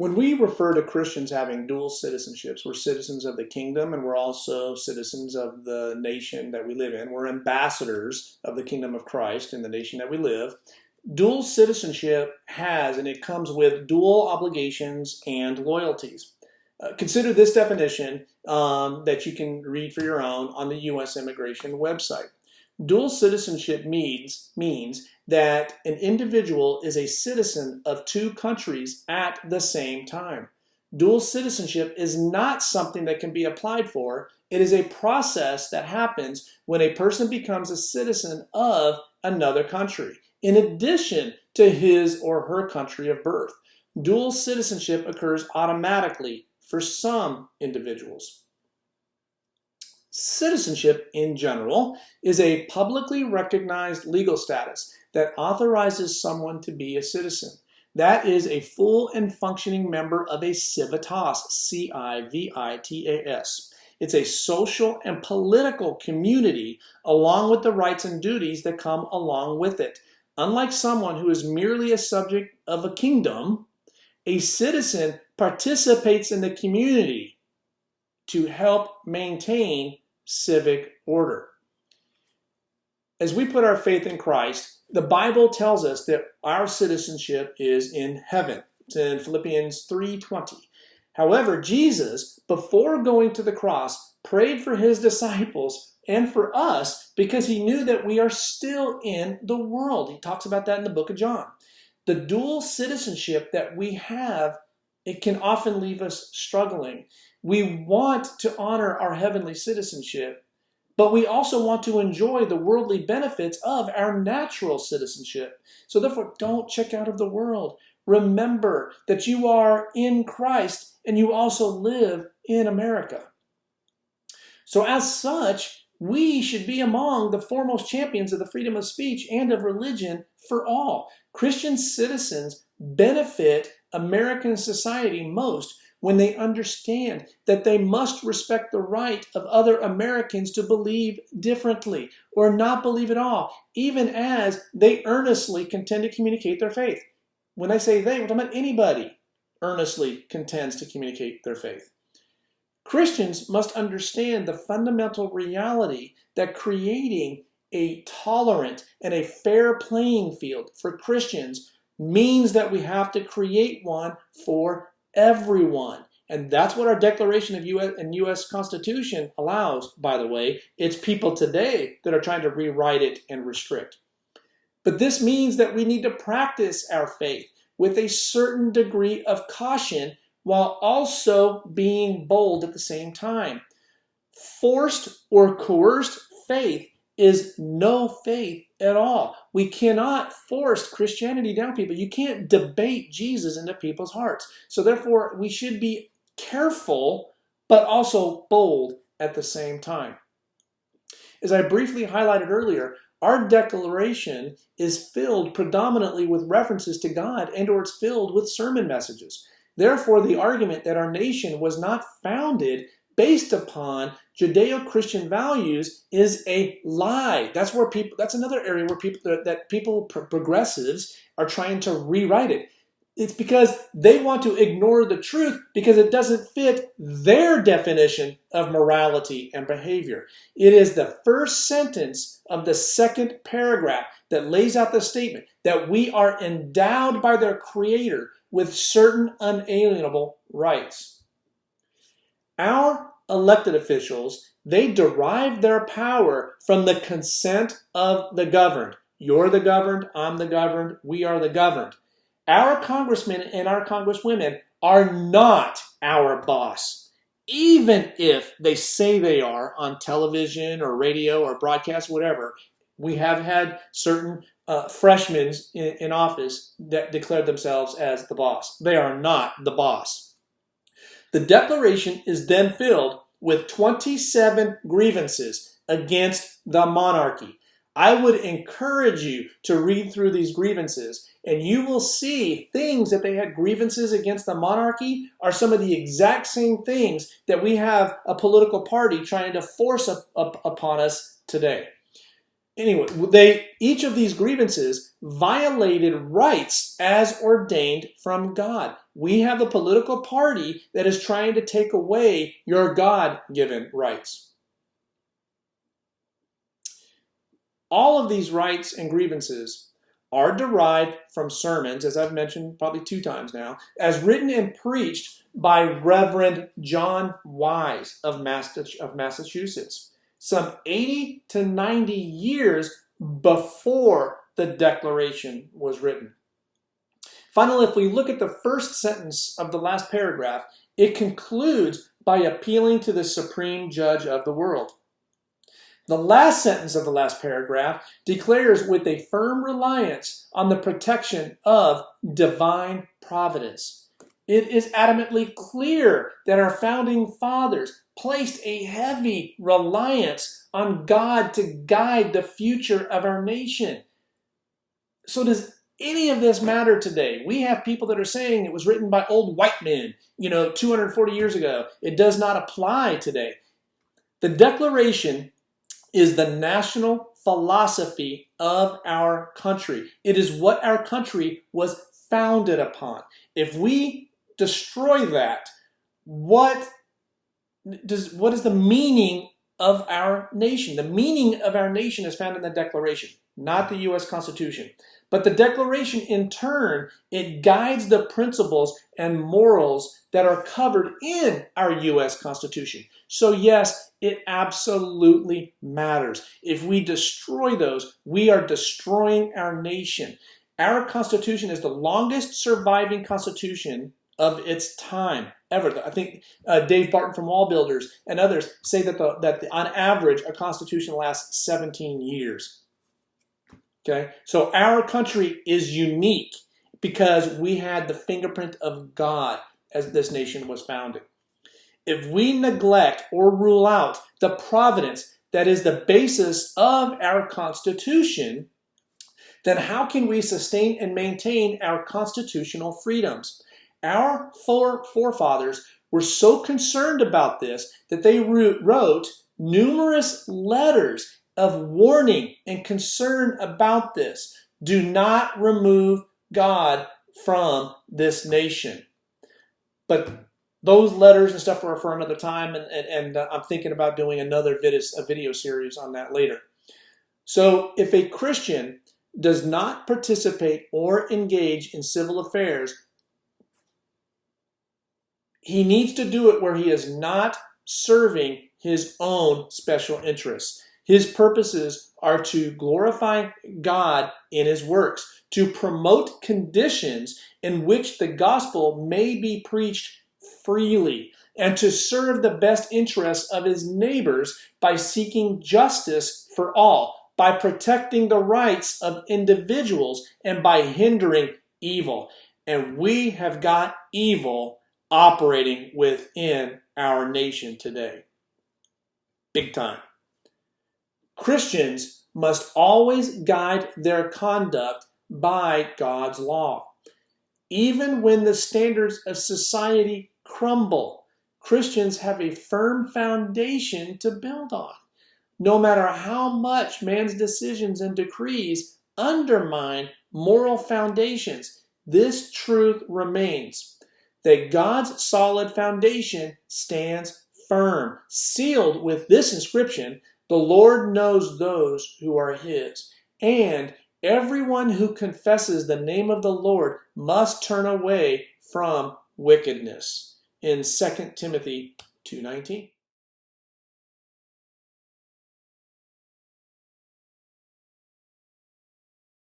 When we refer to Christians having dual citizenships, we're citizens of the kingdom and we're also citizens of the nation that we live in. We're ambassadors of the kingdom of Christ in the nation that we live. Dual citizenship has, and it comes with dual obligations and loyalties. Consider this definition that you can read for your own on the U.S. immigration website. Dual citizenship means that an individual is a citizen of two countries at the same time. Dual citizenship is not something that can be applied for. It is a process that happens when a person becomes a citizen of another country, in addition to his or her country of birth. Dual citizenship occurs automatically for some individuals. Citizenship, in general, is a publicly recognized legal status that authorizes someone to be a citizen. That is a full and functioning member of a civitas, C-I-V-I-T-A-S. It's a social and political community along with the rights and duties that come along with it. Unlike someone who is merely a subject of a kingdom, a citizen participates in the community to help maintain civic order. As we put our faith in Christ, the Bible tells us that our citizenship is in heaven. It's in Philippians 3:20. However, Jesus, before going to the cross, prayed for his disciples and for us because he knew that we are still in the world. He talks about that in the book of John. The dual citizenship that we have, it can often leave us struggling. We want to honor our heavenly citizenship, but we also want to enjoy the worldly benefits of our natural citizenship. So therefore, don't check out of the world. Remember that you are in Christ and you also live in America. So as such, we should be among the foremost champions of the freedom of speech and of religion for all. Christian citizens benefit American society most when they understand that they must respect the right of other Americans to believe differently or not believe at all, even as they earnestly contend to communicate their faith. When I say they, we're talking about anybody earnestly contends to communicate their faith. Christians must understand the fundamental reality that creating a tolerant and a fair playing field for Christians means that we have to create one for everyone. And that's what our Declaration of U.S. Constitution allows, by the way. It's people today that are trying to rewrite it and restrict. But this means that we need to practice our faith with a certain degree of caution while also being bold at the same time. Forced or coerced faith is no faith at all. We cannot force Christianity down people. You can't debate Jesus into people's hearts. So therefore, we should be careful, but also bold at the same time. As I briefly highlighted earlier, our declaration is filled predominantly with references to God, and or it's filled with sermon messages. Therefore, the argument that our nation was not founded based upon Judeo-Christian values is a lie. That's another area where progressives are trying to rewrite it. It's because they want to ignore the truth because it doesn't fit their definition of morality and behavior. It is the first sentence of the second paragraph that lays out the statement that we are endowed by their Creator with certain unalienable rights. Our elected officials, they derive their power from the consent of the governed. You're the governed, I'm the governed, we are the governed. Our congressmen and our congresswomen are not our boss, even if they say they are on television or radio or broadcast, whatever. We have had certain freshmen in office that declared themselves as the boss. They are not the boss. The declaration is then filled with 27 grievances against the monarchy. I would encourage you to read through these grievances, and you will see things that they had grievances against the monarchy are some of the exact same things that we have a political party trying to force upon us today. Anyway, each of these grievances violated rights as ordained from God. We have the political party that is trying to take away your God-given rights. All of these rights and grievances are derived from sermons, as I've mentioned probably 2 times now, as written and preached by Reverend John Wise of Massachusetts, some 80 to 90 years before the Declaration was written. Finally, if we look at the first sentence of the last paragraph, it concludes by appealing to the supreme judge of the world. The last sentence of the last paragraph declares with a firm reliance on the protection of divine providence. It is adamantly clear that our founding fathers placed a heavy reliance on God to guide the future of our nation. So does any of this matter today? We have people that are saying it was written by old white men, 240 years ago. It does not apply today. The Declaration is the national philosophy of our country. It is what our country was founded upon. If we destroy that, what is the meaning of our nation? The meaning of our nation is found in the Declaration, not the U.S. Constitution. But the Declaration, in turn, it guides the principles and morals that are covered in our U.S. Constitution. So yes, it absolutely matters. If we destroy those, we are destroying our nation. Our Constitution is the longest surviving Constitution of its time ever. I think Dave Barton from Wall Builders and others say that on average, a Constitution lasts 17 years. Okay, so our country is unique because we had the fingerprint of God as this nation was founded. If we neglect or rule out the providence that is the basis of our Constitution, then how can we sustain and maintain our constitutional freedoms? Our forefathers were so concerned about this that they wrote numerous letters of warning and concern about this. Do not remove God from this nation. But those letters and stuff were for another time, and I'm thinking about doing another video series on that later. So if a Christian does not participate or engage in civil affairs, he needs to do it where he is not serving his own special interests. His purposes are to glorify God in his works, to promote conditions in which the gospel may be preached freely, and to serve the best interests of his neighbors by seeking justice for all, by protecting the rights of individuals, and by hindering evil. And we have got evil operating within our nation today. Big time. Christians must always guide their conduct by God's law. Even when the standards of society crumble, Christians have a firm foundation to build on. No matter how much man's decisions and decrees undermine moral foundations, this truth remains, that God's solid foundation stands firm, sealed with this inscription: the Lord knows those who are his, and everyone who confesses the name of the Lord must turn away from wickedness. In 2 Timothy 2:19.